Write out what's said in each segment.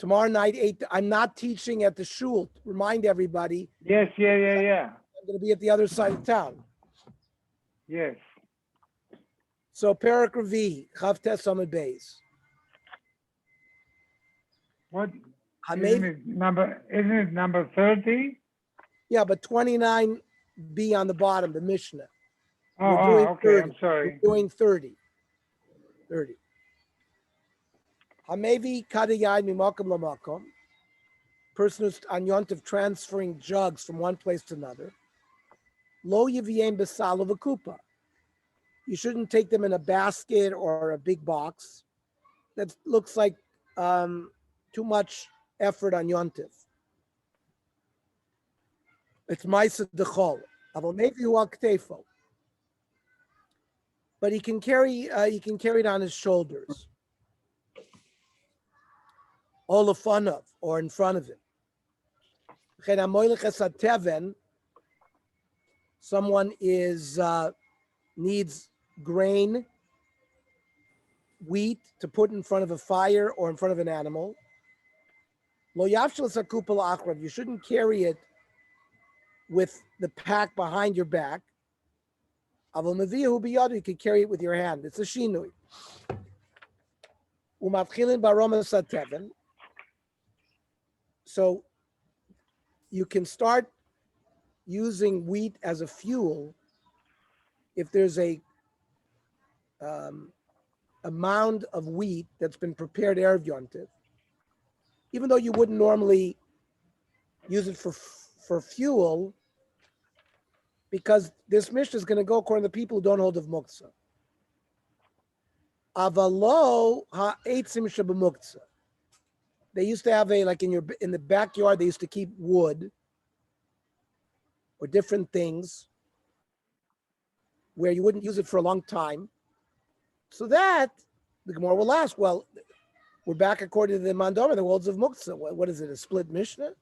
Tomorrow night, 8. I'm not teaching at the shul. Remind everybody. Yes, yeah. I'm going to be at the other side of town. Yes. So, Perak Ravi, Chav Tes Amud Beis. What? Hamev, Isn't it number 30? yeah, but 29b on the bottom, the Mishnah. Oh, We're doing okay. 30. I'm sorry. We're doing 30. 30. Hamevi Kadayai Mimakom Lamakom. Person who's on Yontif transferring jugs from one place to another. Lo Yiviem Besal of a Kupa. You shouldn't take them in a basket or a big box. That looks like too much effort on Yontif. It's Maisa Dechol. But he can carry it on his shoulders. Olafanov, or in front of him. Someone needs grain, wheat to put in front of a fire or in front of an animal. You shouldn't carry it with the pack behind your back. You can carry it with your hand. It's a shinui. So you can start using wheat as a fuel if there's a mound of wheat that's been prepared Erev Yontiv, even though you wouldn't normally use it for fuel, because this Mishnah is going to go according to people who don't hold of muktzah. Avalo ha'etzim shebemuktzah. They used to have in the backyard, they used to keep wood or different things where you wouldn't use it for a long time. So that the Gemara will ask, well, we're back according to the Mandama, the worlds of Muktzah. What is it, a split Mishnah?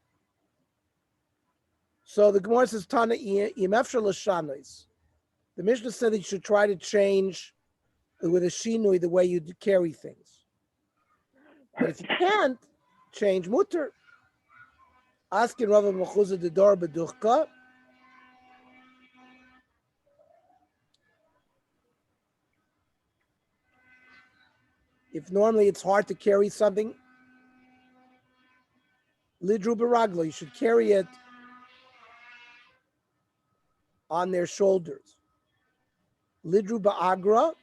So the Gemara says, Tana imefshar l'shanos. The Mishnah said that you should try to change with a shinui the way you carry things. But if you can't change, mutter. Asking Rav Mechuzah the Dor B'duchka. If normally it's hard to carry something, lidru baraglo, you should carry it on their shoulders. Lidru ba'agra,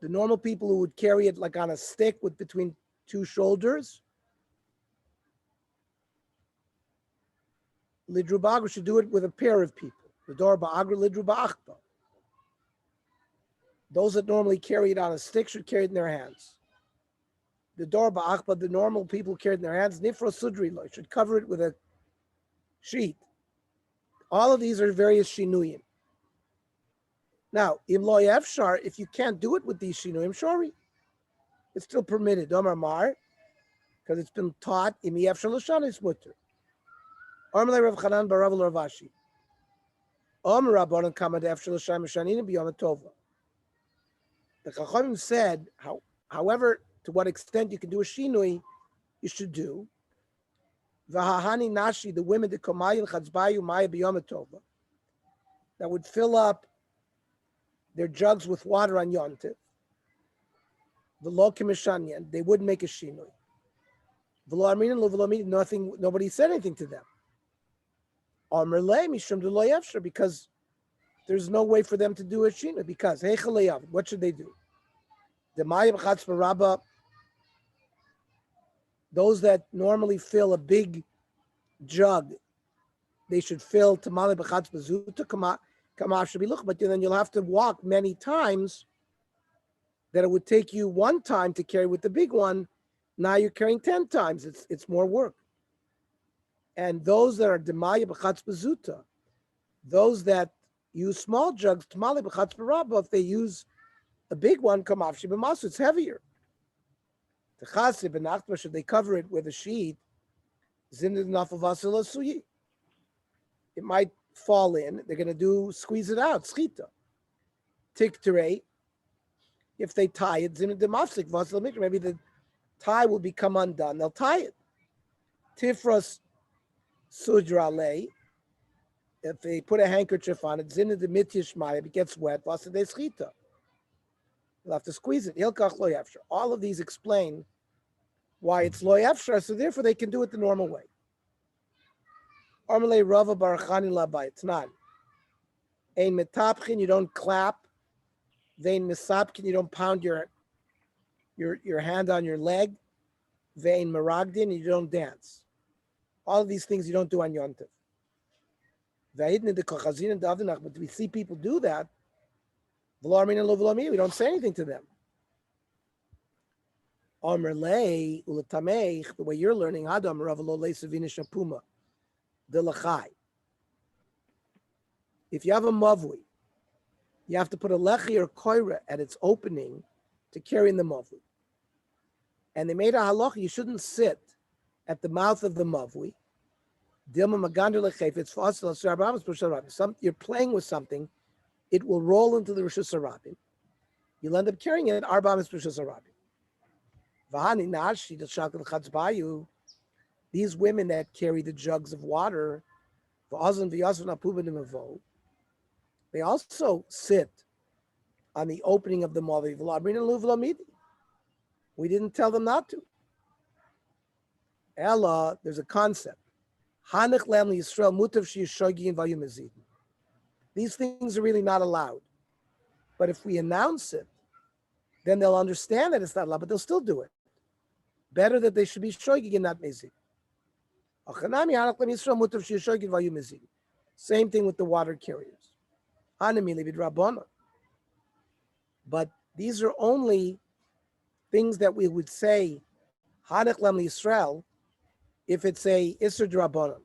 the normal people who would carry it like on a stick with between two shoulders, lidru ba'agra should do it with a pair of people. The dor ba'agra, lidru ba'achba. Those that normally carry it on a stick should carry it in their hands. The dor ba'achba, the normal people carry it in their hands, nifro sudri lo, should cover it with a sheet. All of these are various shinuyim. Now, im lo yefshar, if you can't do it with these shinuyim, shori, it's still permitted. Omar mar, because it's been taught im yefshar l'shanis mutter. Armalei Rav Chanan barav l'Ravashi. Omar rabbanon kamad yefshar l'shanim shaninim b'yom tova. The Chachamim said, however, to what extent you can do a shinui, you should do. V'hahani nashi, the women, the komayil chatzbayu maya b'yom tova, that would fill up their jugs with water on Yontif. V'lo kimishanyan, they wouldn't make a shinui. V'lo arminan lo v'lo mitin, nothing, nobody said anything to them. Amr le mishum de lo yefshar, because there's no way for them to do a shinui, because heichaleyav, what should they do? The maya b'chatz b'rabba, those that normally fill a big jug, they should fill tamale b'chatz b'zuta kamav should be look, but then you'll have to walk many times that it would take you one time to carry with the big one. Now you're carrying 10 times. It's more work. And those that are demaya b'chatz b'zuta, those that use small jugs, tamale b'chatz b'rabba, if they use a big one, kamav should be masu, it's heavier. The chasib and achma, should they cover it with a sheet, zindid nafavasila suyi. It might fall in. They're going to squeeze it out, schita. tiktere. If they tie it, zimna demafsik vasel mikra. Maybe the tie will become undone. They'll tie it. Tifros sudrale. If they put a handkerchief on it, zimna demitishmaya, if it gets wet, vasel deschita. They'll have to squeeze it. Hilkach lo yafshar. All of these explain why it's lo yafshar, so therefore they can do it the normal way. Armale rava barachani labai. It's not. Ein metapchin, you don't clap. Vein misapkin, you don't pound your hand on your leg. Vein maragdin, you don't dance. All of these things you don't do on Yontif. But we see people do that. We don't say anything to them. The way you're learning, if you have a mavui, you have to put a lechi or koira at its opening to carry in the mavui. And they made a halacha, you shouldn't sit at the mouth of the mavui. You're playing with something, it will roll into the Rishus Harabim. You'll end up carrying it at Arbamis Rishus Harabim. These women that carry the jugs of water, they also sit on the opening of the Mavi. We didn't tell them not to. Ella, there's a concept. These things are really not allowed. But if we announce it, then they'll understand that it's not allowed, but they'll still do it. Better that they should be shoygig and not mezid. Same thing with the water carriers. But these are only things that we would say Hanech Lem Yisrael if it's a Isser Drabanan.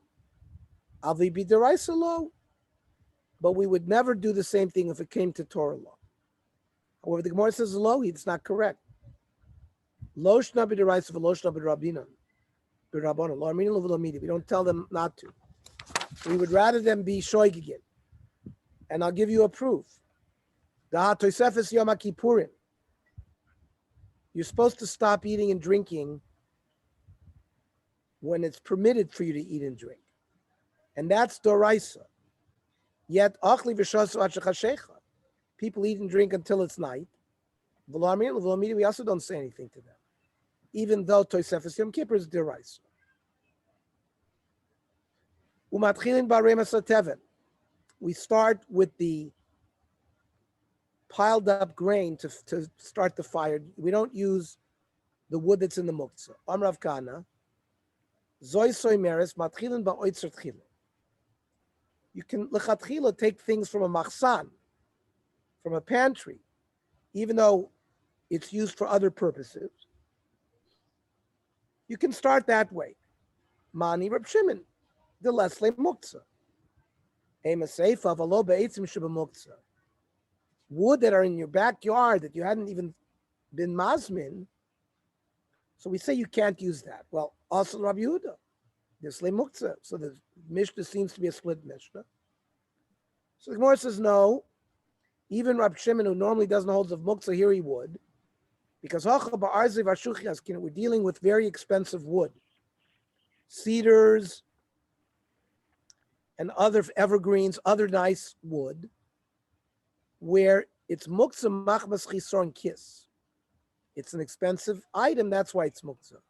Avi be deraisa law, but we would never do the same thing if it came to Torah law. However, the Gemara says lo, it's not correct. Lo shna be deraisa v'lo shna be rabbinan. Be rabbanan. Lo arminin lo v'lo midi. We don't tell them not to. We would rather them be shoygigin. And I'll give you a proof. Da Tosefes Yom HaKippurim. You're supposed to stop eating and drinking when it's permitted for you to eat and drink. And that's doraisa. Yet, people eat and drink until it's night. We also don't say anything to them. Even though Tosefes Yom Kippur is doraisa. We start with the piled up grain to start the fire. We don't use the wood that's in the muktzah. Amrav Kana, Zoy Soimeres, Matchilin Ba'oitzer Tchila. You can lechatchila take things from a machsan, from a pantry, even though it's used for other purposes. You can start that way. Mani Reb Shimon, the Lesle Muktzah. Ema Seifa v'lo be'etzim shebamuktzah. Wood that are in your backyard that you hadn't even been mazmin. So we say you can't use that. Well, also Rabbi Yehuda, there's le muktzah. So the Mishnah seems to be a split Mishnah. So the Gemara says no. Even Rabbi Shimon, who normally doesn't hold of muktzah, here he would, because we're dealing with very expensive wood, cedars and other evergreens, other nice wood, where it's muktzah machmas chisoron kiss. It's an expensive item, that's why it's muktzah.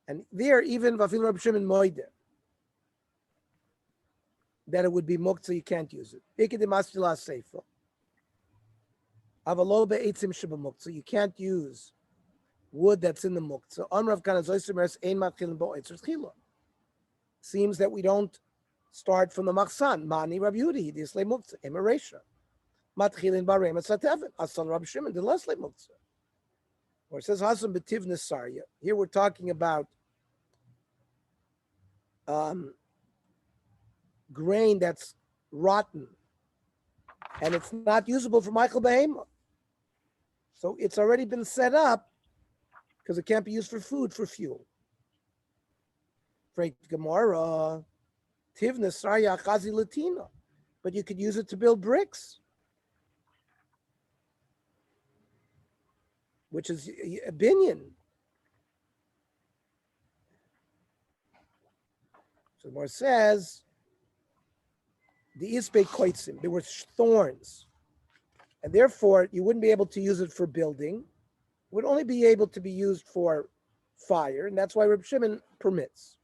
And there, even vafil Rabbi Shimon moide, that it would be muktzah, you can't use it. You can't use wood that's in the muktzah. Seems that we don't start from the machsan. Mani Rabbi Yudi, the Isle muktzah, emiresha. Matchilin barem esateven. Asal Rabbi Shimon, the Lesle muktzah. Or it says Hasan betiv nesarya. Here we're talking about grain that's rotten and it's not usable for Michael Behema. So it's already been set up because it can't be used for food, for fuel. Frank Gemara, Tivna Sarya Chazi Latina, but you could use it to build bricks. which is a binyan. So the Gemara says, the isbe koitzim, there were thorns, and therefore you wouldn't be able to use it for building. It would only be able to be used for fire, and that's why Reb Shimon permits.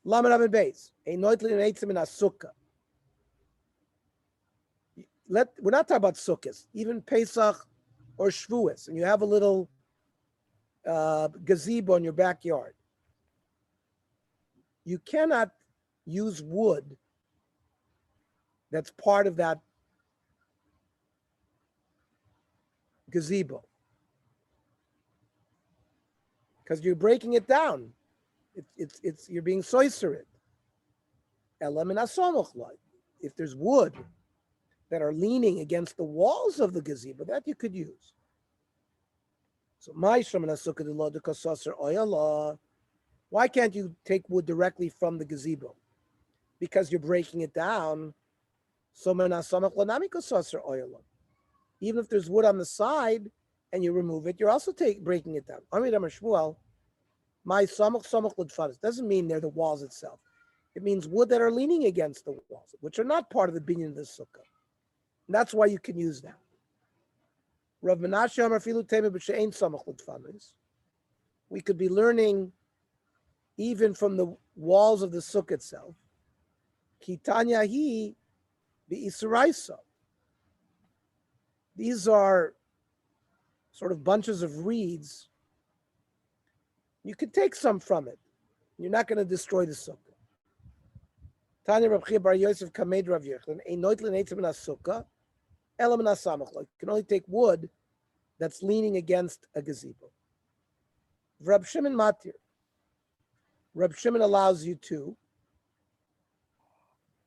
Lamed Amid Beis, a noitlin eitzim in a sukkah. We're not talking about sukkahs, even Pesach or Shavuos, and you have a little gazebo in your backyard. You cannot use wood that's part of that gazebo because you're breaking it down. It's you're being soicered. If there's wood that are leaning against the walls of the gazebo, that you could use. So why can't you take wood directly from the gazebo? Because you're breaking it down. Even if there's wood on the side and you remove it, you're also breaking it down. Doesn't mean they're the walls itself. It means wood that are leaning against the walls, which are not part of the binyan of the sukkah. And that's why you can use that. Rav Menashe Amar Filu Tema B'She'ein Samach L'Tfanos. We could be learning even from the walls of the sukkah itself. Kitanya hi B'Israisa. These are sort of bunches of reeds. You could take some from it. You're not going to destroy the sukkah. Tanya Rav Chia Bar Yosef Kamed Rav Yechon. Ein noitlin eitzim in a sukkah. Elam in a samach. You can only take wood that's leaning against a gazebo. Rab Shimon Matir. Rab Shimon allows you to.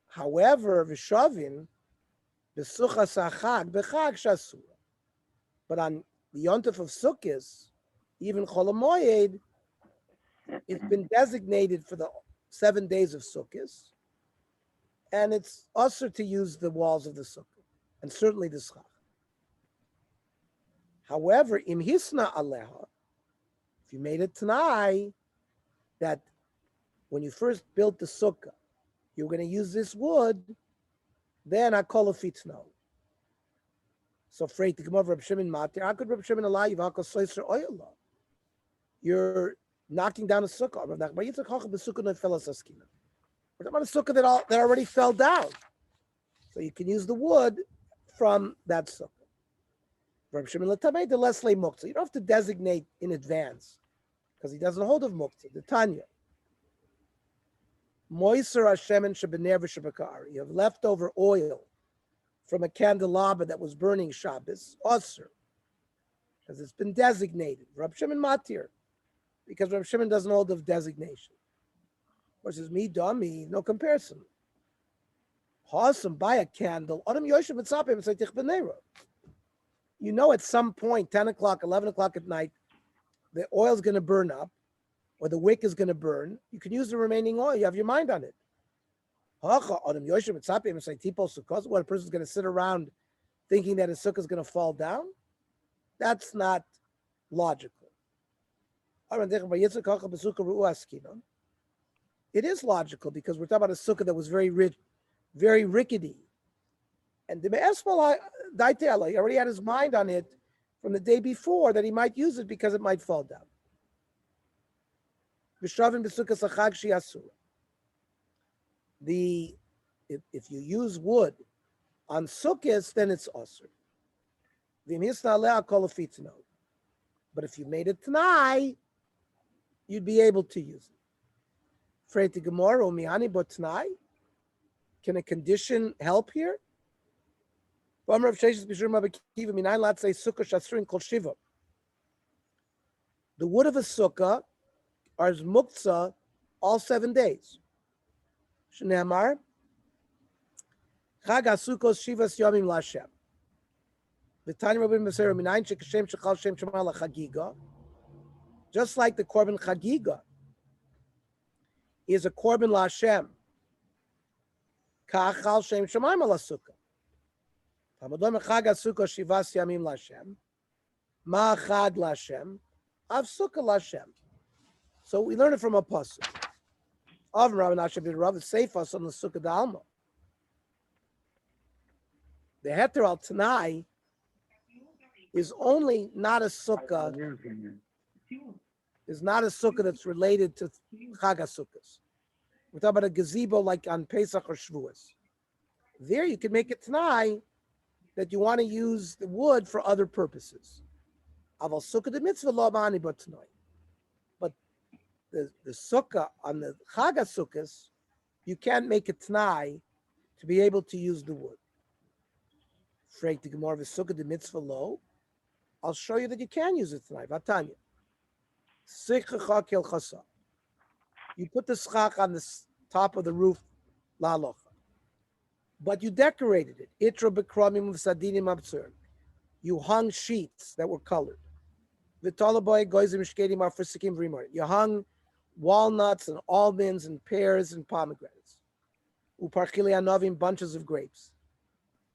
However, v'shavin b'suchas hachag b'chag shasura. But on the yontif of Sukkos, even Chol HaMoed, it's been designated for the 7 days of Sukkos, and it's also to use the walls of the sukkah, and certainly the schach. However, im hisna aleha, if you made it tanai, that when you first built the sukkah, you're going to use this wood, then akol fitno. So afraid to come over Reb Shimon Matir. How could Reb Shimon allow you? You're knocking down a sukkah. We're talking about a sukkah that already fell down. So you can use the wood from that sukkah. Reb Shimon Latamei the Leslie Muktzah. You don't have to designate in advance because he doesn't hold of Muktzah. The Tanya. Moiser Hashem and Shebener v'Shebekar. You have leftover oil from a candelabra that was burning Shabbos, Osir, because it's been designated. Reb Shimon Matir, because Reb Shimon doesn't hold of designation. Versus me, dummy, no comparison. Awesome, buy a candle. You know at some point, 10 o'clock, 11 o'clock at night, the oil's going to burn up, or the wick is going to burn. You can use the remaining oil. You have your mind on it. What, a person's going to sit around thinking that his sukkah is going to fall down? That's not logical. It is logical because we're talking about a sukkah that was very rich, very rickety. And the Me'esmal, he already had his mind on it from the day before that he might use it because it might fall down. If you use wood on sukkahs, then it's osir. But if you made it tanai, you'd be able to use it. Can a condition help here? The wood of a sukkah is muktzah all 7 days. Shneamar, Chag HaSukkos Shivas Yomim LaShem. V'tani Rabbi Meser Minayin Shekashem Shechal Shem Shema LaChagiga. Just like the Korban Chagiga is a Korban LaShem. Ka'achal Shem Shemaim LaSukkah. Tamadom Chag HaSukkos Shivas Yomim LaShem. Ma'achad Lashem, Av Sukkah Lashem. So we learn it from a pasuk. Av Rav Nashim bin Rav Seifas on the Sukkah Dalma. The Heter al Tanai is only not a sukkah, is not a sukkah that's related to Chag HaSukkos. We're talking about a gazebo like on Pesach or Shavuos. There you can make it Tanai that you want to use the wood for other purposes. Aval Sukkah the mitzvah lo ba'ani but Tanai. But the sukkah on the Chag HaSukkos, you can't make it Tanai to be able to use the wood. Frag the Gemara v'sukkah the mitzvah lo. I'll show you that you can use it tonight. Vatanya. You put the schach on the top of the roof, la locha. But you decorated it. Itra b'kramim v'sadinim absurd. You hung sheets that were colored. V'talaboy goizim shkedim arfasikim v'rimor. You hung walnuts and almonds and pears and pomegranates. Uparchili anovim, bunches of grapes.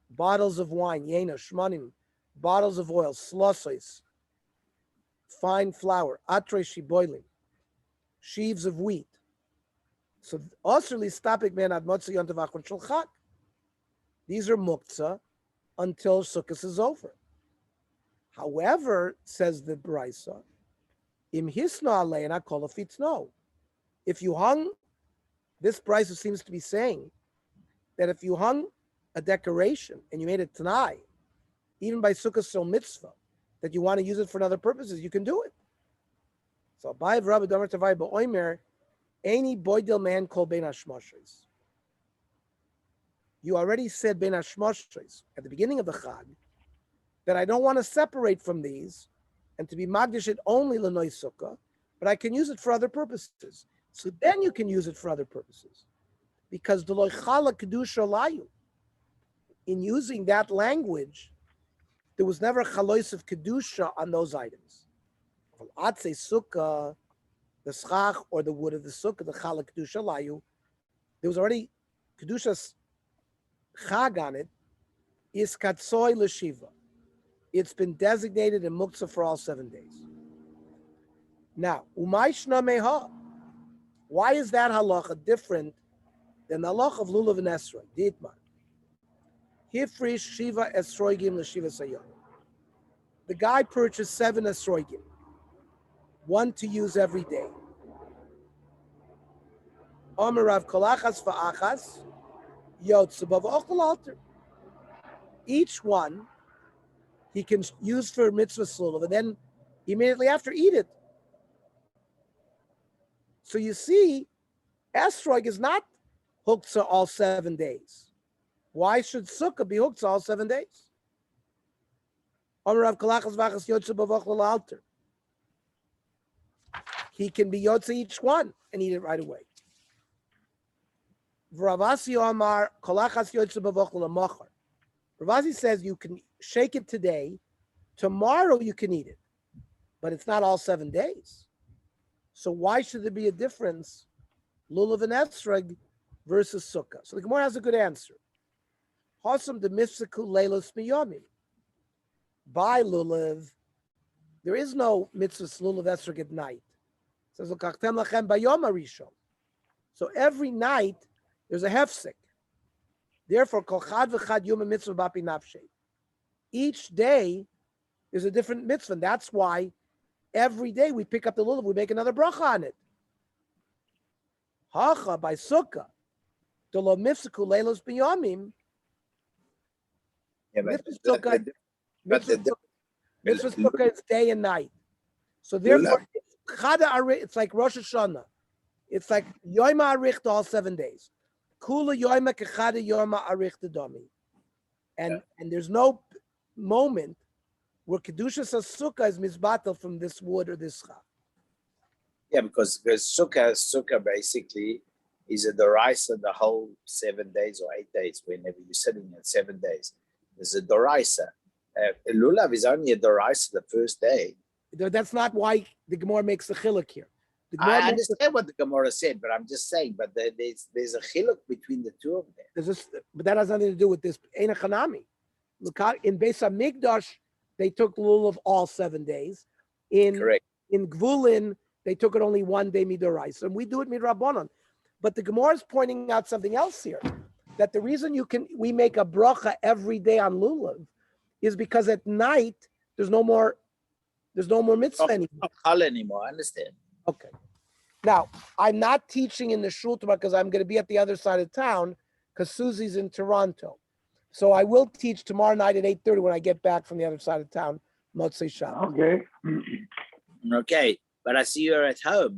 Bottles of wine, yena, shmanim, bottles of oil, slossos, fine flour, atre shiboilim, sheaves of wheat. So osirli stapik men ad motzi yontav achron shulchak. These are muktzah until Sukkot is over. However, says the Brisa, im hisna aleina kol afitno. If you hung, this Brisa seems to be saying that if you hung a decoration and you made it tanai, even by Sukkah Sil Mitzvah, that you want to use it for other purposes, you can do it. So, Abayev Rabbi Domer Tavai Ba'oimer, any boydil man called Ben Hashmoshes. You already said Ben Hashmoshes at the beginning of the Chag that I don't want to separate from these and to be magdish it only L'noi Sukkah, but I can use it for other purposes. So then you can use it for other purposes. Because the Loichala Kedusha Layu, in using that language, there was never chalois of kedusha on those items. Atse sukkah, the schach or the wood of the sukkah, the chala kedusha layu, there was already kedusha's chag on it. Is katsoy l'shiva. It's been designated in muktzah for all 7 days. Now, umay shna meha. Why is that halacha different than the halacha of lulav and esrog? Ditman. Hifrish Shiva Esroigim L'Shiva Sayom. The guy purchased 7 Esroigim, one to use every day. Omerav Kolachas Fa'achas Yotzabav Ochel Alter. Each one he can use for mitzvah slulav, and then immediately after eat it. So you see, Esrog is not huktzah all 7 days. Why should Sukkah be hooked all 7 days? He can be yotze each one and eat it right away. Ravasi says you can shake it today, tomorrow you can eat it, but it's not all 7 days. So why should there be a difference, lulav and esrog versus Sukkah? So the Gemara has a good answer. Hasam the mifsaku leilos miyomim. By lulav, there is no mitzvah lulav esrog at night. It says l'kachtem lachem bayom harishon. So every night there's a hefsek. Therefore, kol chad v'chad yom mitzvah bapi nafshei. Each day there's a different mitzvah. And that's why every day we pick up the lulav, we make another bracha on it. Hacha by sukkah, the lo mifsaku leilos miyomim. Yeah, Mitzvah sukkah is day and night. So therefore, it's like Rosh Hashanah. It's like Yom Arich all 7 days. Kula Yom Kechada Yom Arich Dami. And there's no moment where Kedushas Sukkah is misbatel from this wood or this chaf. Yeah, because sukkah basically is a doraisa the whole 7 days or 8 days, whenever you're sitting at 7 days. There's a doraisa. Lulav is only a doraisa the first day. That's not why the Gemara makes the chiluk here. I understand what the Gemara said, but I'm just saying, but there's a chiluk between the two of them. But that has nothing to do with this. Ein Chanami. Look, in Beis HaMikdash, they took lulav all 7 days. In Correct. Gvulin, they took it only 1 day midoraisa, and we do it midrabanan. But the Gemara is pointing out something else here, that the reason we make a bracha every day on lulav is because at night there's no more mitzvah anymore. Not chal anymore. I understand. Okay. Now, I'm not teaching in the shul tomorrow because I'm going to be at the other side of town because Susie's in Toronto. So I will teach tomorrow night at 8:30 when I get back from the other side of town, Motzei Shabbat. Okay. Okay, but I see you're at home now.